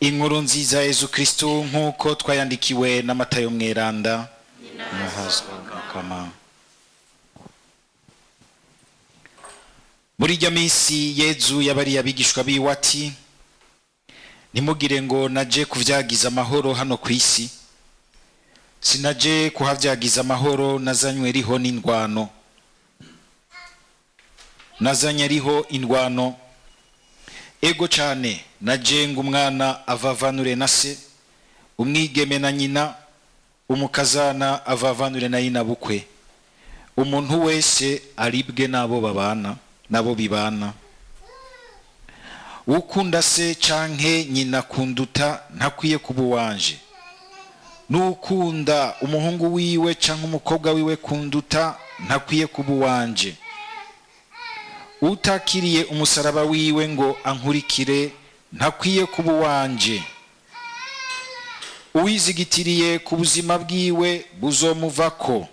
Inkuru nziza ya Yesu Kristo nkuko twayandikiwe na Matayo mweranda. Muri rya minsi Yezu yabari abigishwa biwe ati, ntimugire ngo naje kuvyagiza amahoro hano ku isi. Sinaje kuhavyagiza amahoro, nazanywe riho n'indwano. Nazanye riho indwano. Ego cane naje ngo umwana avavanure na se, umwigeme na nyina, umukazana avavanure na nyina bukwe. Umuntu wese aribwe nabo babana, nabo bibana. Ukunda se canke nyina kunduta ntakwiye kuba uwanje. N'ukunda umuhungu wiwe canke umukobwa wiwe kunduta ntakwiye kuba uwanje. Utakiriye umusaraba wiwe ngo ankurikire ntakwiye kuba uwanje. Uwizigitiriye ku buzima bwiwe buzomuvako,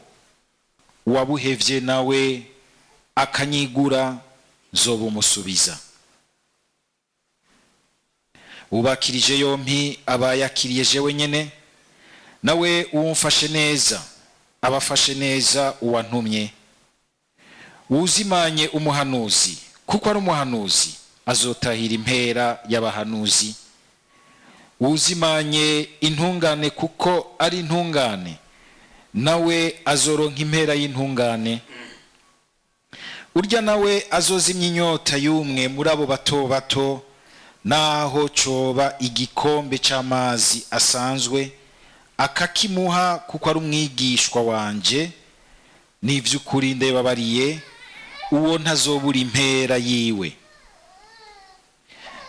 uwabuhevye nawe akanyigura nzobumusubiza. Ubakirije yompi aba yakiriye jewe nyene, nawe uwumfashe neza abafashe neza uwantumye. Uzimanye umuhanuzi kuko ari umuhanuzi azotahira impera y'abahanuzi. Uzimanye intungane kuko ari intungane, nawe azoronka impera y'intungane. Urya nawe azozimya inyota y'umwe muri abo bato bato, naho coba igikombe c'amazi asanzwe, akakimuha kuko ari umwigishwa wanje. N'ivy'ukuri ndababariye, uwo ntazobura impera yiwe.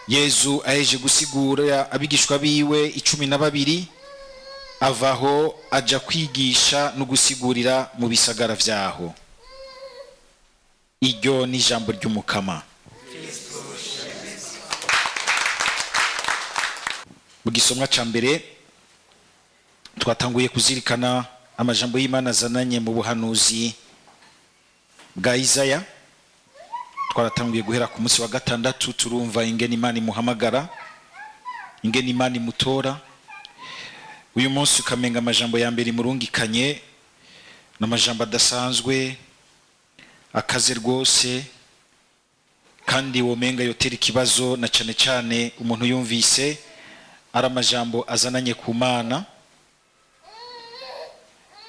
Yezu aheje gusigura abigishwa biwe 12, avaho aja kwigisha no gusigurira mu bisagara vyaho. Iryo ni ijambo ry'umukama. Mu gisomwa ca mbere twatanguye kuzirikana amajambo y'Imana zananye mu buhanuzi bwa Isaya. Twaratanguye guhera ku munsi wa gatandatu turumva ingene Imana imuhamagara, ingene Imana imutora. Uyu munsi ukamenga amajambo ya mbere murungikanye n'amajambo adasanzwe, akaze rwose, kandi womenga yotera ikibazo na cane cane umuntu yumvise ari amajambo azananye ku Mana.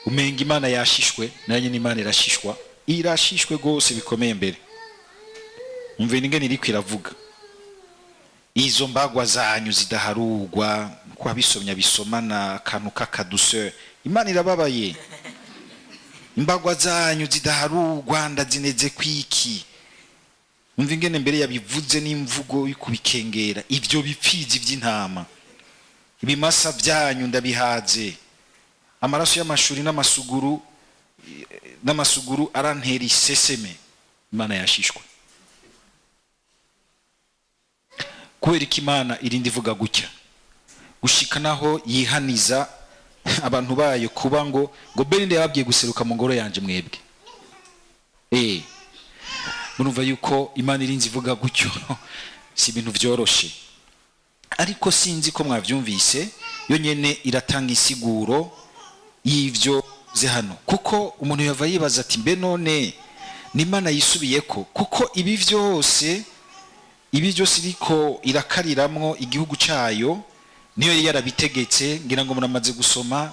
Umenga Imana yashishwe, nayo nyine Imana irashishwe rwose bikomeye mbere. Umve n'ingene iriko iravuga. Izo mbagwa zanyu zidaharugwa, kwa bisomya bisomana akantu k'akaduseur. Imana irababaye. Imbagwa zanyu zidaharugwa ndazineze kwiki. Umve ingene mbere yabivuze n'imvugo y'ukubikengera. Ivyo bipfizi vy'intama, ibimasa vyanyu ndabihaze. Amaraso y'amashuri n'amasuguru arantera iseseme. Imana yashishwe. Kubera ko Imana irindi ivuga gutya, gushika naho yihaniza abantu bayo kuba ngo Berinde yababwiye guseruka mu ngoro yanje mwebwe. Murumva yuko Imana irinzi ivuga gutyo si ibintu vyoroshe. Ariko sinzi ko mwavyumvise, yo nyene iratanga isiguro y'ivyo ze hano. Kuko umuntu yava yibaza ati mbe none ni Imana yisubiyeko, kuko ibi vyose iriko irakariramwo igihugu cayo niyo yarabitegetse. Ngira ngo muramaze gusoma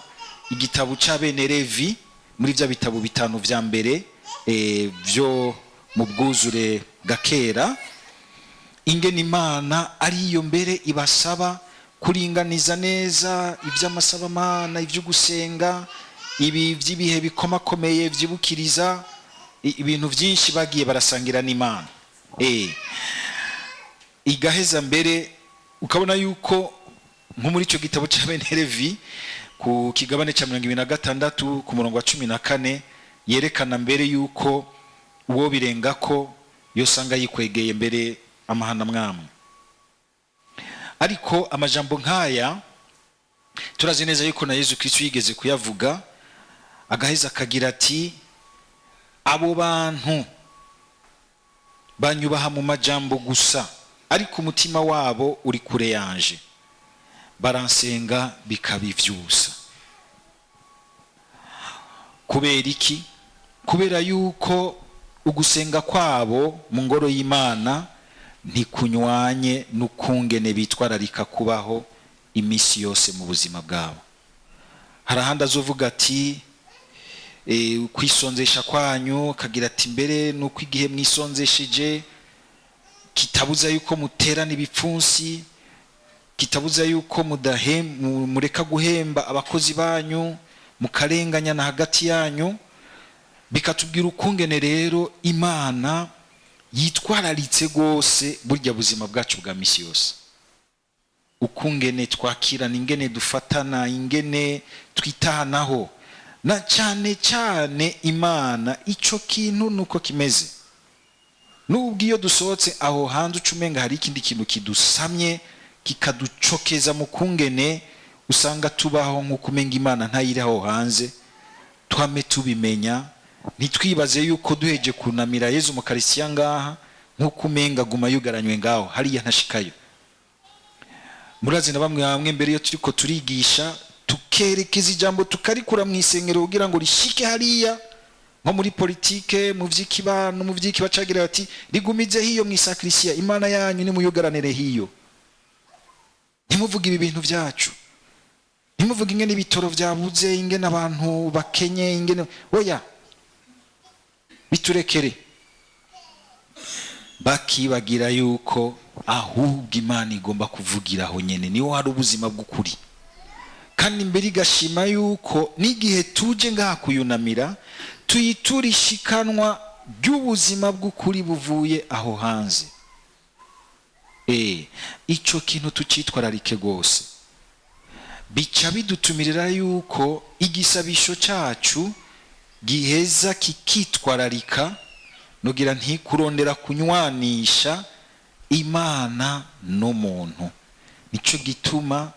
igitabo ca bene Levi, muri vya bitabo bitanu vya mbere vyo mu bwuzure gakera, ingene Imana ariyo mbere ibasaba kuringaniza neza ivy'amasabamana, ivyo gusenga, ibi vy'ibihe bikomakomeye vyibukiriza ibintu vyinshi bagiye barasangira n'Imana. Igaheza mbere ukabona yuko nko muri ico gitabo ca bene Levi ku kigabane ca 26 ku murongo wa 14 yerekana mbere yuko uwo birengako yosanga yikwegeye mbere amahana mwamwe. Ariko amajambo nkaya turazi neza yuko na Yesu Kristo yigeze kuyavuga, agaheza akagira ati, abo bantu banyubaha mu majambo gusa, ariko umutima wabo uri kure yanje. baransenga bikabivyusa. Kubera iki? Kubera yuko ugusenga kwabo mu ngoro y'Imana ntikunywanye n'ukungene bitwararika kubaho imisi yose mu buzima bwabo. Harahandi azovuga ati kwisonzesha kwanyu, kagira ati mbere nuko igihe mwisonzesheje kitabuza yuko muterana ibipfunsi, kitabuza yuko mureka guhemba abakozi banyu, mukarenganyana hagati yanyu. Bikatubwira ukungene rero Imana yitwararitse gose burya buzima bwacu bwa misi yose, ukungene twakirana, ingene dufatana, ingene twitahanaho. Na cyane cyane Imana ico kintu nuko kimeze. Nubwo iyo dusohotse aho hanze ucumenga hari ikindi kintu kidusamye kikaducokeza mu kungene usanga tubaho nk'ukumenga Imana ntayiri aho hanze. Twame tubimenya, nitwibaze yuko duheje kunamira Yezu mu Karisiya ngaha nk'ukumenga guma yugaranywe ngaho hariya ntashikayo. Murazi na bamwe mbere yo turiko turigisha tukerekeza ijambo tukarikura mu isengero kugira ngo rishike hariya, nko muri politike, mu vy'ikibano, mu vy'ikibacagira ati rigumize hiyo mu isakrisiya, Imana yanyu ni muyugaranire hiyo. Ntimuvuga ibi bintu byacu, ntimuvuga ingene ibitoro vyabuze, ingene abantu bakenye, ingene oya, biturekere. Bakibagira yuko ahubwo Imana igomba kuvugira aho nyene niho hari ubuzima bw'ukuri. Kandi mbere igashima yuko n'igihe tuje ngaha kuyunamira tuyiturishikanwa ry'ubuzima bw'ukuri buvuye aho hanze. Ico kintu tucitwararike gose. Bica bidutumirira yuko igisabisho cacu giheza kikitwararika, nugira ntikurondera kunywanisha Imana n'umuntu. Nico gituma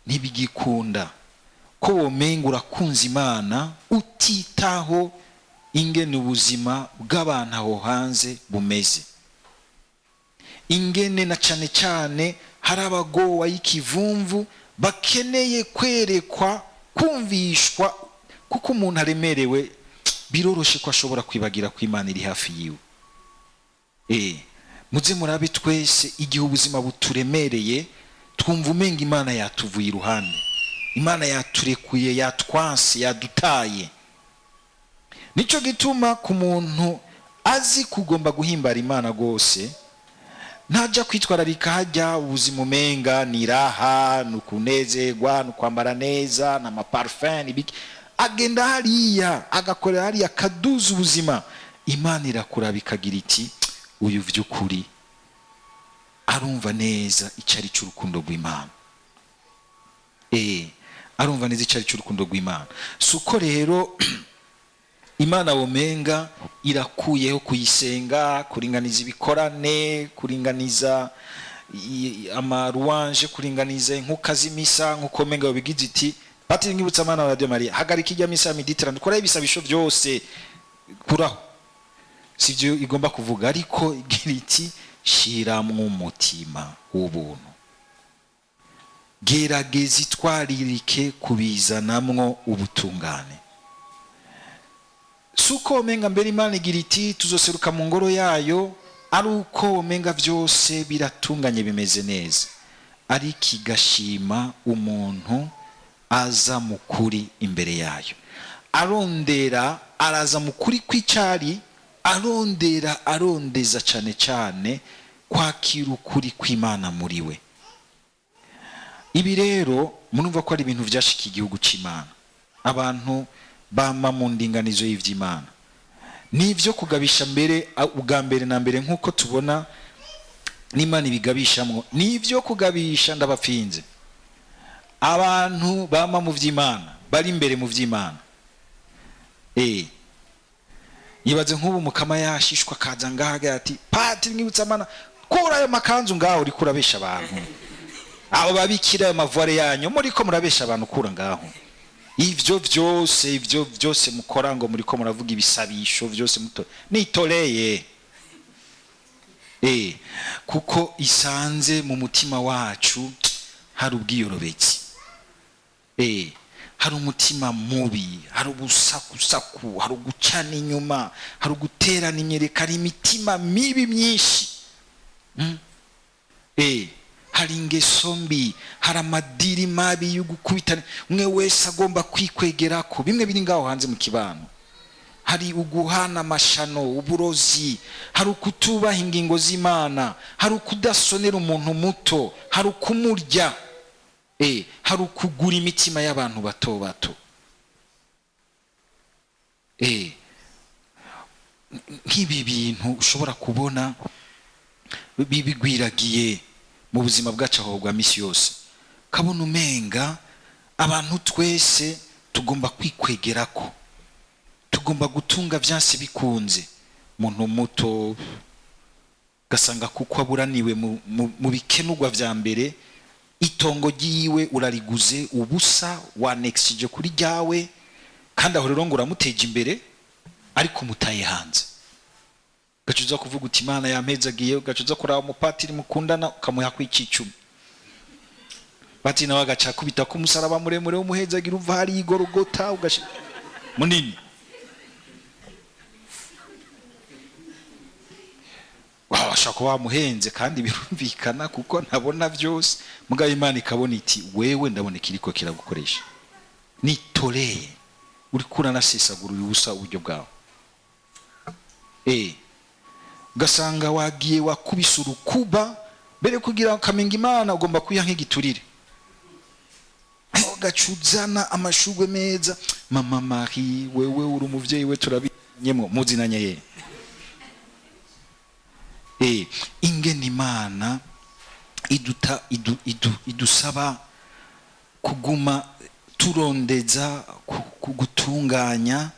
ntibigikunda ko womenga urakunza Imana utitaho ingene ubuzima bw'abantu aho hanze bumeze, ingene na cane cane hari abagowa y'ikivumvu bakeneye kwerekwa, kumvishwa, kuko umuntu aremerewe biroroshe ko ashobora kwibagira ko Imana iri hafi yiwe. Muze murabe twese igihe ubuzima buturemereye twumva umenga Imana yatuvuye iruhande, Imana yaturekuye, yatwanse, yadutaye. Nico gituma ku muntu azi kugomba guhimbara Imana gose ntaja kwitwararika hajya ubuzima umenga ni raha, nukunezerwa, nukwambara neza, n'amaparfum ibiki, agenda hariya agakorera hariya kaduza ubuzima. Imana irakuraba ikagira iti uyu vy'ukuri arumva neza icari cy'urukundo rw'Imana. Arumva neza icari cy'urukundo rw'Imana. Suko rero Imana womenga irakuyeho kuyisenga, kuringaniza ibikorane, kuringaniza amaruanje, kuringaniza inkuka z'imisa, nkuko menga babigize iti Patiri Ngibutsa Mana wa Radio Maria hagarika ijya misa miditira ndukora ibisabisho byose kuraho. Sivyo igomba kuvuga, ariko igira iti shiramwe umutima w'ubuntu, gerageza itwaririke kubizanamwo ubutungane. Suko omenga mbere Imana igira iti tuzoseruka mu ngoro yayo ari uko omenga byose biratunganye bimeze neza, ariko igashima umuntu aza mukuri imbere yayo, araza mukuri kw'icari, arondeza cane cane kwakira ukuri kw'Imana muri we. Ibi rero murumva ko ari ibintu vyashika igihugu c'Imana, abantu bama mu ndinganizo y'ivy'Imana. Nivyo kugabisha mbere ubwa mbere na mbere nkuko tubona n'Imana ibigabishamwo, nivyo kugabisha ndabapfinze abantu bama mu vy'Imana, bari imbere mu vy'Imana. Yibaze nk'ubu mukama yashishwa kaza ngaha ati Patiri Ngibutsa Mana kura ayo makanzu ngaho uri kurabesha abantu, abo babikira ayo mavware yanyu muriko murabesha abantu kura ngaho. Ivyo vyose mukora ngo muriko muravuga ibisabisho vyose nitoreye. Kuko isanze mu mutima wacu hari ubwiyorobeki, hari umutima mubi, hari ubusakusaku, hari ugucana inyuma, hari uguterana imyereka, hari imitima mibi myinshi, hari ingeso mbi, hari amadiri mabi yo gukubitana, umwe wese agomba kwikwegera ko bimwe biri ngaho hanze mu kibano. Hari uguhana amashano, uburozi, hari ukutubaha ingingo z'Imana, hari ukudasonera umuntu muto, hari ukumurya, hari ukugura imitima y'abantu bato bato. Nk'ibi bintu ushobora kubona bibigwiragiye mu buzima bwacu aho bwa misi yose, kabona umenga abantu twese tugomba kwikwegera ko, tugomba gutunga byanse bikunze. Umuntu muto gasanga kuko aburaniwe mu bikenugwa vya mbere, itongo ryiwe urariguze ubusa, wanexije kuri ryawe, kandi aho rero ngo uramuteje imbere ariko mutaye hanze. Gacuza kuvuga uti Imana yampezagiye, gacuza kuraba umupatiri mukundana ukamuha kw'icicumi, bati nawe agaca kubita ku musaraba muremure w'umuhezagira uva hari igorogota munini. Washaka kuba muhenze kandi birumvikana kuko ntabona byose, mugabo Imana ikabona iti wewe ndabona kiriko kiragukoresha, nitoreye uri kurana sesagurura ubusa uburyo bwawe. Gasanga wagiye wakubisa urukuba mbere kugira kamenga Imana ugomba kuya nk'igiturire, gacuzana amashugwe meza. Mama Marie, wewe uri umuvyeyi we turabinyemo muzinanye ingene Imana idusaba kuguma turondeza kugutunganya,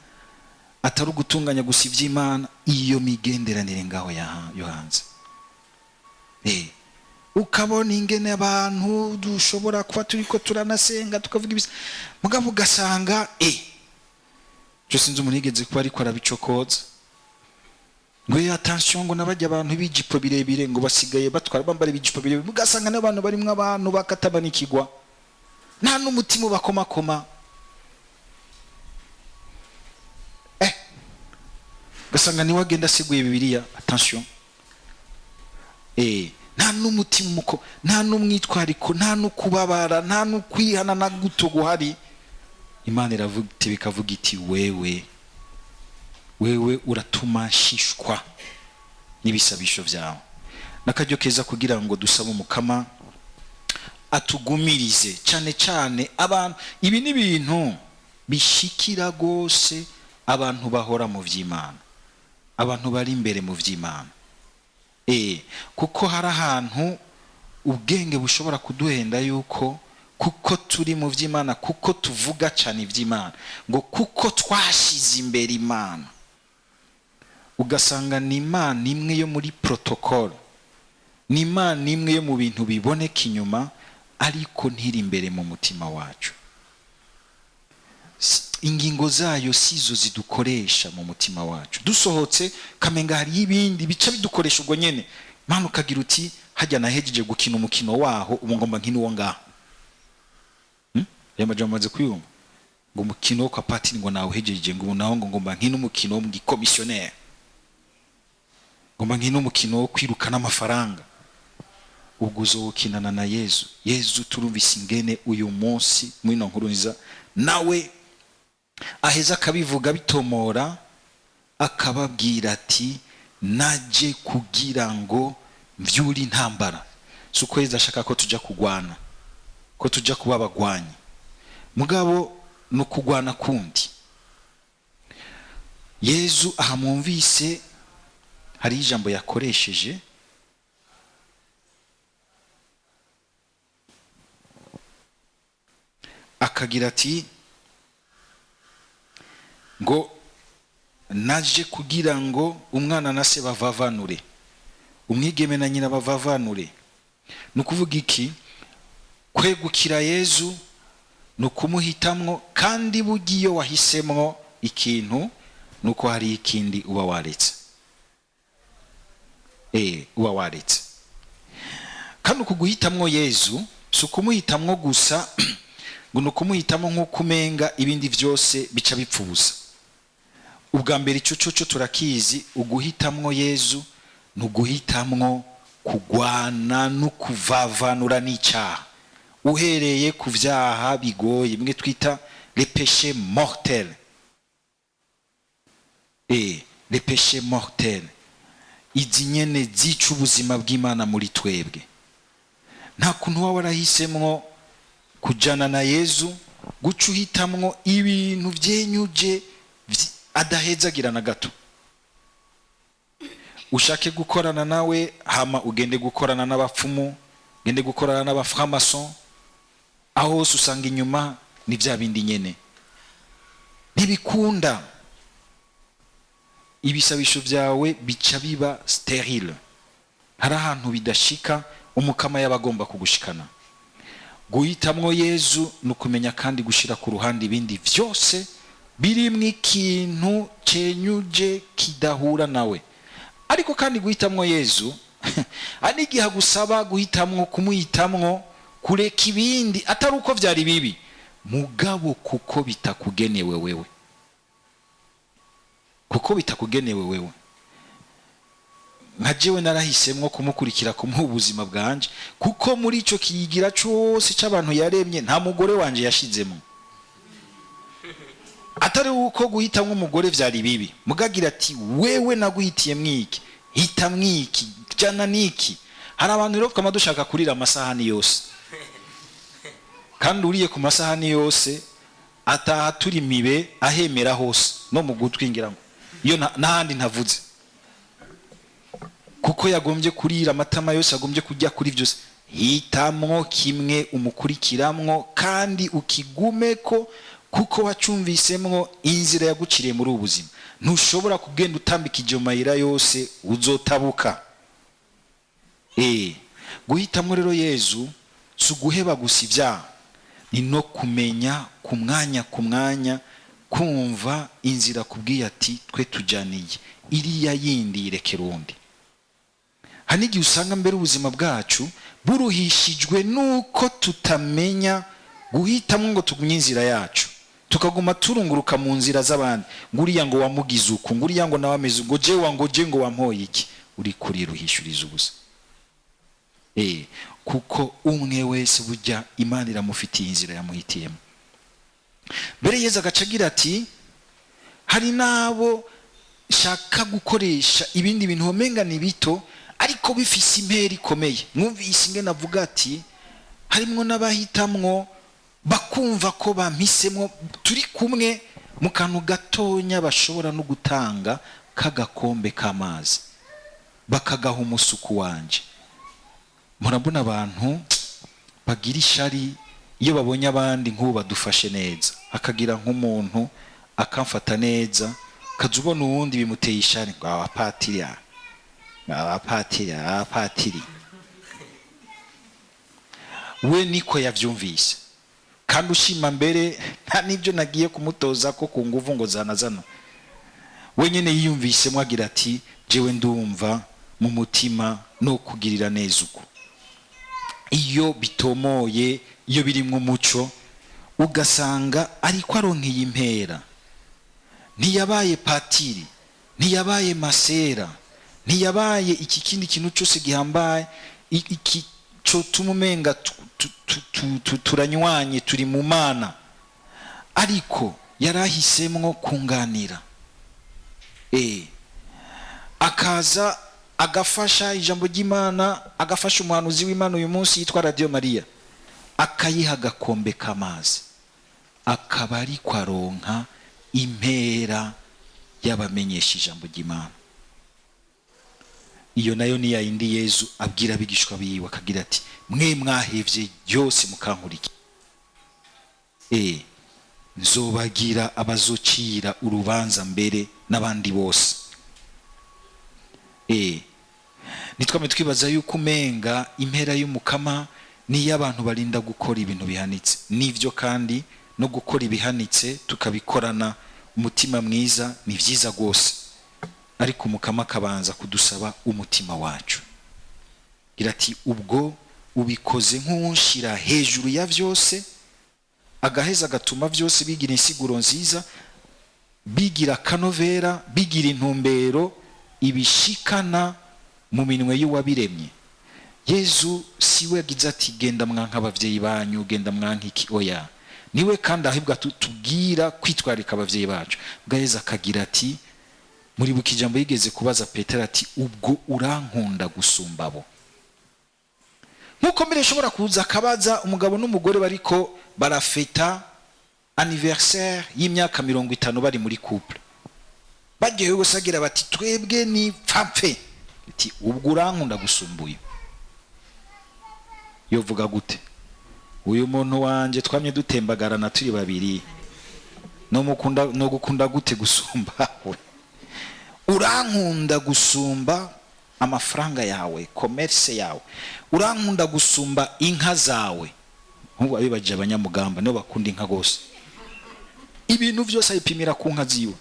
atari ugutunganya gusa ivy'Imana, iyo migenderanire ngaho yo hanze. Ukabona ingene abantu dushobora kuba turiko turanasenga tukavuga ibisa, mugabo ugasanga je sinzi umuntu yigeze kuba ariko arabicokoza ngo attention ngo nabajya abantu bijipo birebire ngo basigaye batwara bambara bijipo birebire, ugasanga n'abantu barimwe abantu bakatabanikigwa nta n'umutima bakomakoma. Gasanga ni wagenda seguye Bibiliya, attention, nta n'umutima muko, nta n'umwitwariko, nta n'ukubabara, nta n'ukwihana na guto guhari. Imana iravuga iti, bikavuga iti wewe uratuma shishwa n'ibisabisho vyawe. Nakajyo keza kugira ngo dusabe umukama atugumirize cyane cyane abantu. Ibi ni ibintu bishikira gose abantu bahora mu vy'Imana, abantu bari imbere mu vy'Imana, kuko hari ahantu ubwenge bushobora kuduhenda yuko kuko turi mu vy'Imana, kuko tuvuga cyane ivy'Imana, ngo kuko twashize imbere Imana, ugasanga ni Imana imwe yo muri protocol, ni Imana imwe yo mu bintu biboneka inyuma ariko ntiri imbere mu mutima wacu. Ingingo zayo sizo zidukoresha mu mutima wacu. Dusohotse kamenga hari ibindi bica bidukoresha ubwo nyene, Mana ukagira uti hajya nahejeje gukina umukino waho ubu ngomba nkino wo ngaho. Yamajamaze kuyumva ngo umukino kwa patiri ngo nawe hejeje ngo naho ngo ngomba nkino umukino wo mu gikomissionnaire, ngomba nkino umukino wo kwirukana amafaranga. Ubwo uzokinana na Yesu turumvise ingene uyu munsi mwino nkuru nziza nawe aheza akabivuga bitomora, akababwira ati naje kugira ngo mvyuri intambara. Suko Yesu ashaka ko tujya kugwana, ko tujya kuba abagwanyi, mugabo no kugwana kundi. Yesu ahamwumvise hari ijambo yakoresheje, akagira ati ngo naje kugira ngo umwana na se bavavanure, umwigeme na nyina bavavanure. Nukuvuga iki? Kwegukira Yesu nukumuhitamwo, kandi bugiyo wahisemwo ikintu nuko hari ikindi uba waretse. Uba waretse. Kandi ukuguhitamwo Yesu si ukumuhitamwo gusa ngo ni ukumuhitamo nk'uko umenga ibindi byose bica bipfuza. Ubwa mbere icyo cyo turakizi, uguhitamwo Yezu ni uguhitamwo kugwana no kuvavanura n'icyaha, uhereye ku byaha bigoye bimwe twita les péchés mortels. Les péchés mortels, izi nyene zica ubuzima bw'Imana muri twebwe. Nta kuntu waba warahisemwo kujana na Yezu, guca uhitamwo ibintu byenyuje adahezagira na gato. Ushake gukorana nawe, hama ugende gukorana n'abapfumu, ugende gukorana n'abaframason, aho hose usanga inyuma ni bya bindi nyene. Ntibikunda, ibisabisho byawe bica biba sterile, hari ahantu bidashika umukama yabagomba kugushikana. Guhitamwo Yezu nukumenya kandi gushira ku ruhande ibindi byose birimwe ikintu cenyuje kidahura nawe. Ariko kandi guhitamwo Yezu ari giha gusaba guhitamwo kumuhitamwo kureka ibindi atari uko byari bibi, mugabo kuko bitakugenewe wewe, kuko bitakugenewe wewe. Nka jewe narahisemwo kumukurikira kumuha ubuzima bwanje, kuko muri ico kiyigira cyose cy'abantu yaremye nta mugore wanje yashizemo. Atari uko guhitamwo umugore vyari bibi, mugagira ati wewe naguhitiye mwiki, hita mwiki, jana niki. Hari abantu rero kama dushaka kurira amasahani yose, kandi uriye ku masahani yose ataha turi mibe ahemera hose no mu gutwi ngira ngo iyo nahandi ntavuze, kuko yagombye kurira amatama yose, yagombye kujya kuri byose. Hitamwo kimwe umukurikiramwo kandi ukigumeko, kuko wacumvisemwo inzira yaguciriye muri ubuzima. Ntushobora kugenda utambika ijyo mayira yose, uzotabuka. Guhitamwo rero Yezu si uguheba gusa ibyaha, ni no kumenya ku mwanya kumva inzira kubwiye ati twe tujaniye iriya yindi irekera undi. Hani igihe usanga mbere ubuzima bwacu buruhishijwe nuko tutamenya guhitamwo ngo tugumye inzira yacu, tukaguma turunguruka mu nzira z'abandi, nguriya ngo wamugize uku, nguriya ngo nawe ameze ngo je ngo wampoye iki. Uri kuri ruhishuriza ubusa. Kuko umwe wese burya Imana iramufitiye inzira yamuhitiyemo. Mbere Yezu agacagira ati hari nabo shaka gukoresha ibindi bintu homenga ni bito ariko bifise impera ikomeye. Mwumvise ingene avuga ati harimwo n'abahitamwo bakumva ko bampisemo, turi kumwe mu kantu gatonya bashobora no gutanga kagakombe k'amazi bakagaha umusuku wanje. Murabona abantu bagira ishari iyo babonye abandi nk'ubu badufashe neza, akagira nk'umuntu akamfata neza, kaza ubona uwundi bimuteye ishari ngo abapatiri. We niko yavyumvise, kandi ushima mbere nta nibyo nagiye kumutoza ko ku nguvu ngo zanazana. We nyene yiyumvisemo agira ati jewe ndumva mu mutima no kugirira neza uko. Iyo bitomoye, iyo birimwe umuco, ugasanga ariko aronkeye impera. Ntiyabaye patiri, ntiyabaye masera, ntiyabaye iki kindi kintu cyose gihambaye, iki cyo tumumenga turanywanye turi mu Mana, ariko yarahisemwo kunganira. Akaza agafasha ijambo ry'Imana, agafasha umuhanuzi w'Imana uyu munsi yitwa Radio Maria, akayiha agakombe k'amazi, akaba ari kwaronka impera y'abamenyesha ijambo ry'Imana. Iyo nayo ni yindi Yezu abwira abigishwa biwe akagira ati mwe mwahevye byose mukankuriki, nzobagira abazocira urubanza mbere n'abandi bose. Nitwame twibaza yuko umenga impera y'umukama ni y'abantu barinda gukora ibintu bihanitse. Nivyo kandi no gukora ibihanitse tukabikorana umutima mwiza ni vyiza gose, ariko umukama akabanza kudusaba umutima wacu. Gira ati ubwo ubikoze nk'uwunshira hejuru ya byose, agaheza agatuma byose bigira insiguro nziza, bigira kanovera, bigira intumbero ibishikana mu minwe y'uwabiremye. Yezu siwe yagize ati genda mwanka abavyeyi banyu, genda mwanka iki, oya. Niwe kandi ahibwa tubwira kwitwarika abavyeyi bacu. Bwaheza akagira ati, muri bukijambo yigeze kubaza Petero ati ubwo urankunda gusumba abo. Nkuko mbere shobora kuza akabaza umugabo n'umugore bariko barafeta anniversaire y'imyaka 50 bari muri couple, bagiye gusagira bati twebwe ni pfapfe, ati ubwo urankunda gusumba uyu. Yovuga gute? Uyu muntu wanje twamye dutembagarana turi babiri, no gukunda gute gusumba we? Urankunda gusumba amafaranga yawe, commerce yawe, urankunda gusumba inka zawe. Nkuko abibaje abanyamugamba no bakunda inka gose, ibintu byose ayipimira ku nka ziwe.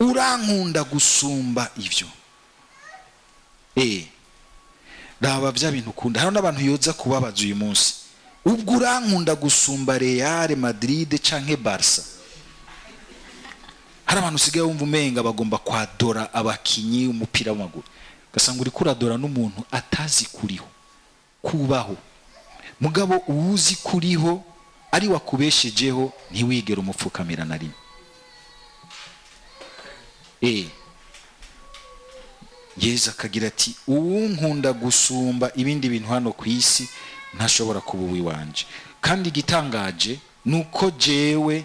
Urankunda gusumba ivyo. Raba bya bintu ukunda. Hari n'abantu yoza kubabaza uyu munsi, ubwo urankunda gusumba Real Madrid canke Barca. Hari abantu usigaye wumva umenga bagomba kwadora abakinyi umupira w'amaguru, gasanga uri kuradora n'umuntu atazi kuriho kubaho. Mugabo uwuzi kuriho ari wakubeshejeho ntiwigera umupfukamira na rimwe. Yesu akagira ati uwunkunda gusumba ibindi bintu hano ku isi ntashobora kuba uwiwanje. Kandi igitangaje nuko jewe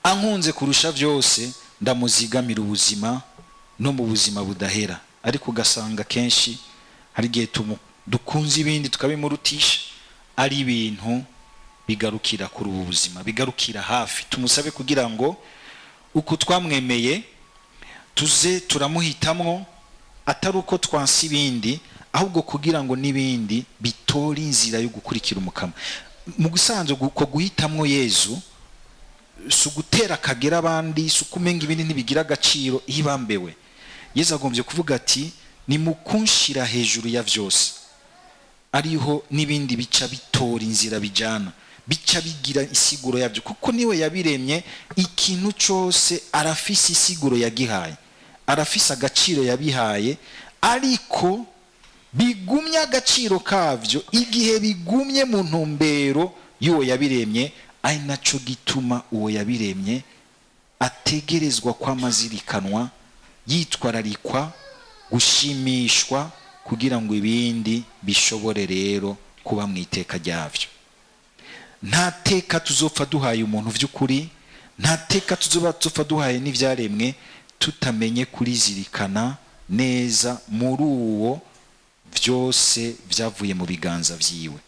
ankunze kurusha byose ndamuzigamira ubuzima no mu buzima budahera. Ariko ugasanga kenshi hari igihe dukunze ibindi tukabimurutisha, ari ibintu bigarukira kuri ubu buzima, bigarukira hafi. Tumusabe kugira ngo uko twamwemeye tuze turamuhitamwo, atari uko twansi ibindi, ahubwo kugira ngo nibindi bitori inzira yo gukurikira umukama. Mu gusanzwe uko guhitamwo Yezu sugutera kagera abandi, sukumenga ibindi ntibigira agaciro ibambewe. Yezu agombye kuvuga ati nimukunshira hejuru ya byose, ariho nibindi bica bitora inzira bijana, bica bigira isiguro yabyo, kuko niwe yabiremye. Ikintu cyose arafise isiguro yagihaye, arafise agaciro yabihaye, ariko bigumya agaciro kavyo igihe bigumye mu ntumbero y'uwo yabiremye. Ari naco gituma uwo yabiremye ategerezwa kwamazirikanwa, yitwararikwa, gushimishwa, kugira ngo ibindi bishobore rero kuba mu iteka ryavyo. Nta teka tuzopfa duhaye umuntu vy'ukuri, nta teka tuzopfa duhaye n'ivyaremwe tutamenye kurizirikana neza muri uwo byose byavuye mu biganza vyiwe.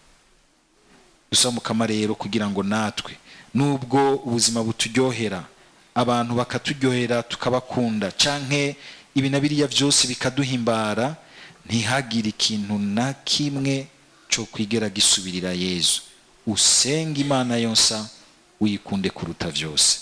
Dusaba Mukama rero kugira ngo natwe nubwo ubuzima buturyohera, abantu bakaturyohera tukabakunda, canke ibi na biriya byose bikaduhimbara, ntihagire ikintu na kimwe cyo kwigera gisubirira Yezu. Usenga Imana yonsa, uyikunde kuruta vyose.